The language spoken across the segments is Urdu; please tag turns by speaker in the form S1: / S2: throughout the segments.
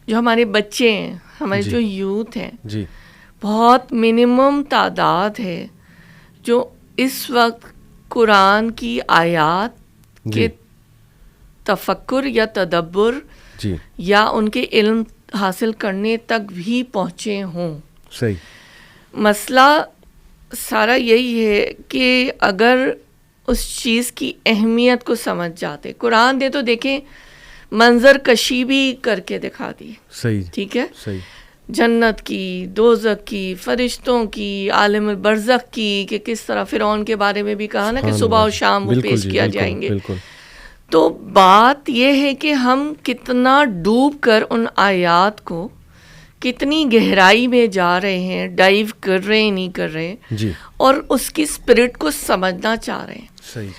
S1: جو ہمارے بچے ہیں, ہمارے جو یوتھ ہیں,
S2: جی
S1: بہت منیمم تعداد ہے جو اس وقت قرآن کی آیات کے تفکر یا تدبر
S2: جی
S1: یا ان کے علم حاصل کرنے تک بھی پہنچے ہوں.
S2: صحیح.
S1: مسئلہ سارا یہی ہے کہ اگر اس چیز کی اہمیت کو سمجھ جاتے, قرآن نے تو دیکھیں منظر کشی بھی کر کے دکھا دی.
S2: صحیح.
S1: ٹھیک ہے,
S2: صحیح.
S1: جنت کی, دوزخ کی, فرشتوں کی, عالم البرزخ کی, کہ کس طرح فرعون کے بارے میں بھی کہا نا کہ صبح و شام وہ پیش کیا جائیں گے. تو بات یہ ہے کہ ہم کتنا ڈوب کر ان آیات کو, کتنی گہرائی میں جا رہے ہیں, ڈائیو کر رہے ہیں نہیں کر رہے, اور اس کی اسپرٹ کو سمجھنا چاہ رہے ہیں.
S2: صحیح.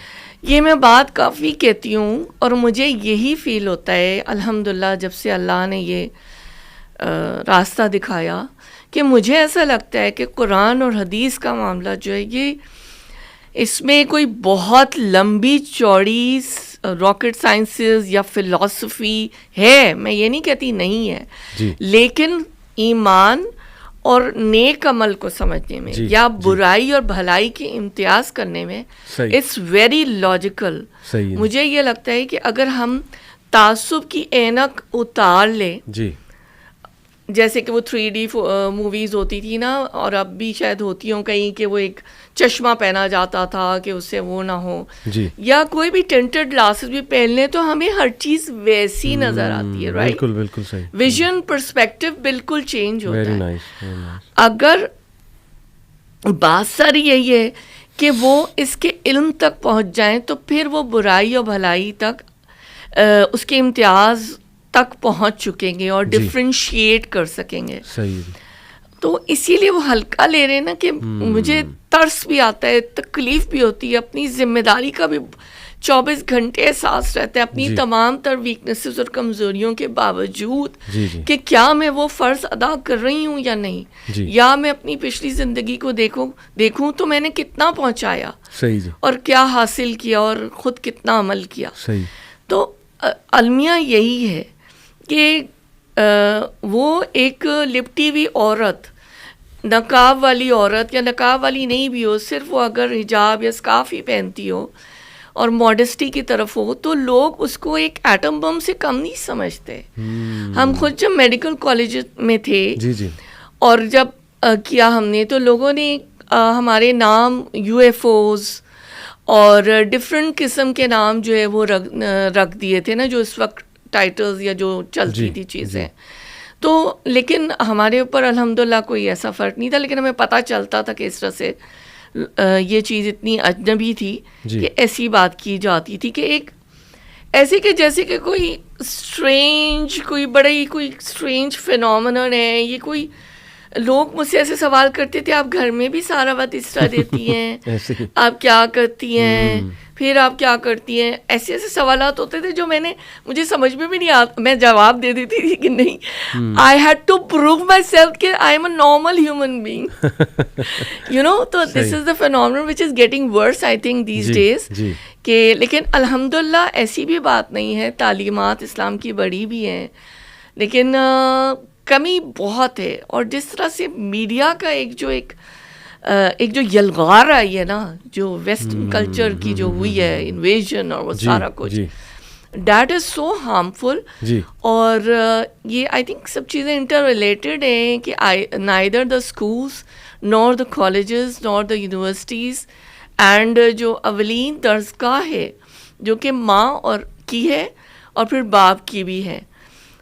S1: یہ میں بات کافی کہتی ہوں, اور مجھے یہی فیل ہوتا ہے الحمدللہ جب سے اللہ نے یہ راستہ دکھایا, کہ مجھے ایسا لگتا ہے کہ قرآن اور حدیث کا معاملہ جو ہے یہ, اس میں کوئی بہت لمبی چوڑی راکٹ سائنسز یا فلسفی ہے, میں یہ نہیں کہتی نہیں ہے, لیکن ایمان اور نیک عمل کو سمجھنے میں یا برائی اور بھلائی کے امتیاز کرنے میں اٹس ویری لاجیکل. مجھے یہ لگتا ہے کہ اگر ہم تعصب کی اینک اتار لیں, جیسے کہ وہ 3D موویز ہوتی تھی نا, اور اب بھی شاید ہوتی ہوں کہیں, کہ وہ ایک چشمہ پہنا جاتا تھا کہ اس سے وہ نہ ہو, یا کوئی بھی ٹینٹڈ گلاسز بھی پہن لیں تو ہمیں ہر چیز ویسی نظر آتی ہے, رائٹ؟
S2: بالکل بالکل صحیح.
S1: ویژن پرسپیکٹو بالکل چینج ہوتا ہے. اگر بات ساری یہی ہے کہ وہ اس کے علم تک پہنچ جائیں تو پھر وہ برائی اور بھلائی تک اس کے امتیاز تک پہنچ چکیں گے اور ڈفرینشیٹ کر سکیں گے. تو اسی لیے وہ ہلکا لے رہے ہیں نا, کہ مجھے ترس بھی آتا ہے, تکلیف بھی ہوتی ہے, اپنی ذمہ داری کا بھی 24 گھنٹے احساس رہتا ہے, اپنی تمام تر ویکنیسز اور کمزوریوں کے باوجود, کہ کیا میں وہ فرض ادا کر رہی ہوں یا نہیں, یا میں اپنی پچھلی زندگی کو دیکھوں تو میں نے کتنا پہنچایا اور کیا حاصل کیا اور خود کتنا عمل کیا. تو المیہ یہی ہے کہ وہ ایک لپٹی ہوئی عورت, نقاب والی عورت, یا نقاب والی نہیں بھی ہو, صرف وہ اگر حجاب یا سکارف ہی پہنتی ہو اور ماڈسٹی کی طرف ہو, تو لوگ اس کو ایک ایٹم بم سے کم نہیں سمجھتے. ہم خود جب میڈیکل کالج میں تھے اور جب کیا ہم نے, تو لوگوں نے ہمارے نام UFOs اور ڈفرینٹ قسم کے نام جو ہے وہ رکھ دیے تھے نا, جو اس وقت ٹائٹلز یا جو چلتی تھی چیزیں. تو لیکن ہمارے اوپر الحمدللہ کوئی ایسا فرق نہیں تھا, لیکن ہمیں پتہ چلتا تھا کہ اس طرح سے یہ چیز اتنی اجنبی تھی کہ ایسی بات کی جاتی تھی, کہ ایک ایسے کہ جیسے کہ کوئی اسٹرینج, کوئی بڑا ہی کوئی اسٹرینج فینومینن ہے یہ. کوئی لوگ مجھ سے ایسے سوال کرتے تھے, آپ گھر میں بھی سارا وقت اس طرح دیتی ہیں, آپ کیا کرتی ہیں, پھر آپ کیا کرتی ہیں, ایسے ایسے سوالات ہوتے تھے جو مجھے سمجھ میں بھی نہیں آتا. میں جواب دے دیتی تھی کہ نہیں, I had to prove myself کہ I am a normal human being, you know. تو this is the phenomenon which is getting worse I think these days. کہ لیکن الحمدللہ ایسی بھی بات نہیں ہے, تعلیمات اسلام کی بڑی بھی ہیں, لیکن کمی بہت ہے. اور جس طرح سے میڈیا کا ایک جو یلغار آئی ہے نا, جو ویسٹرن کلچر کی جو ہوئی ہے انویژن اور وہ سارا کچھ, دیٹ از سو ہارمفل. اور یہ آئی تھنک سب چیزیں انٹر ریلیٹڈ ہیں, کہ neither the schools Noor the colleges Noor the universities and جو اولین درسگاہ ہے جو کہ ماں اور کی ہے اور پھر باپ کی بھی ہے.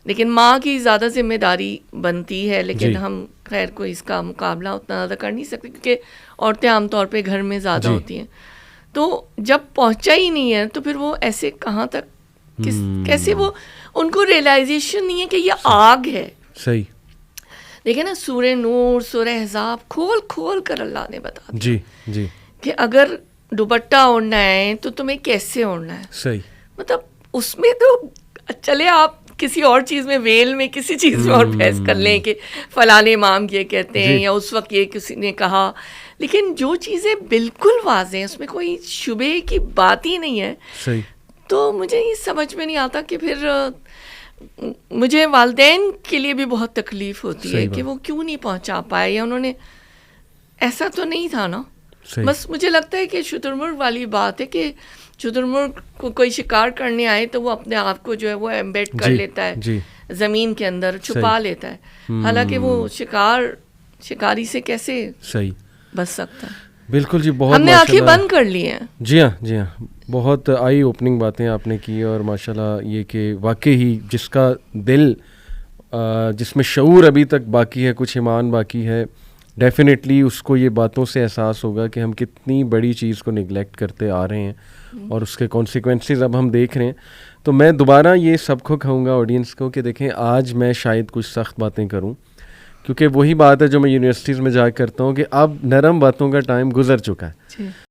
S1: لیکن ماں کی زیادہ ذمہ داری بنتی ہے, لیکن ہم خیر کوئی اس کا مقابلہ اتنا زیادہ کر نہیں سکتے, کیونکہ عورتیں عام طور پہ گھر میں زیادہ ہوتی ہیں. تو جب پہنچا ہی نہیں ہے تو پھر وہ ایسے کہاں تک کیسے, وہ ان کو ریئلائزیشن نہیں ہے کہ یہ آگ ہے. صحیح. دیکھیں نا سورہ نور, سورہ احزاب کھول کھول کر اللہ نے بتا دیا کہ اگر دوپٹہ اوڑھنا ہے تو تمہیں کیسے اوڑھنا ہے. صحیح. مطلب اس میں تو چلے آپ کسی اور چیز میں, ویل میں کسی چیز میں اور بحث کر لیں کہ فلاں امام یہ کہتے ہیں یا اس وقت یہ کسی نے کہا, لیکن جو چیزیں بالکل واضح ہیں اس میں کوئی شبہ کی بات ہی نہیں ہے. صحیح. تو مجھے یہ سمجھ میں نہیں آتا کہ پھر مجھے والدین کے لیے بھی بہت تکلیف ہوتی ہے کہ وہ کیوں نہیں پہنچا پائے, یا انہوں نے, ایسا تو نہیں تھا نا. بس مجھے لگتا ہے کہ شتر مرغ والی بات ہے کہ شتر مرغ کو کوئی شکار کرنے آئے تو وہ اپنے آپ کو جو ہے وہ ایمبیڈ کر لیتا ہے زمین کے اندر, چھپا لیتا ہے, حالانکہ وہ شکاری سے کیسے بچ سکتا ہے.
S2: بالکل جی, بہت
S1: ہم نے آنکھیں بند کر لی ہیں.
S2: جی ہاں, بہت آئی اوپننگ باتیں آپ نے کی, اور ماشاءاللہ یہ کہ واقعی ہی جس کا دل, جس میں شعور ابھی تک باقی ہے, کچھ ایمان باقی ہے, ڈیفینیٹلی اس کو یہ باتوں سے احساس ہوگا کہ ہم کتنی بڑی چیز کو نگلیکٹ کرتے آ رہے ہیں اور اس کے کانسیکوینسز اب ہم دیکھ رہے ہیں. تو میں دوبارہ یہ سب کو کہوں گا آڈینس کو کہ دیکھیں, آج میں شاید کچھ سخت باتیں کروں, کیونکہ وہی بات ہے جو میں یونیورسٹیز میں جا کرتا ہوں کہ اب نرم باتوں کا ٹائم گزر چکا ہے.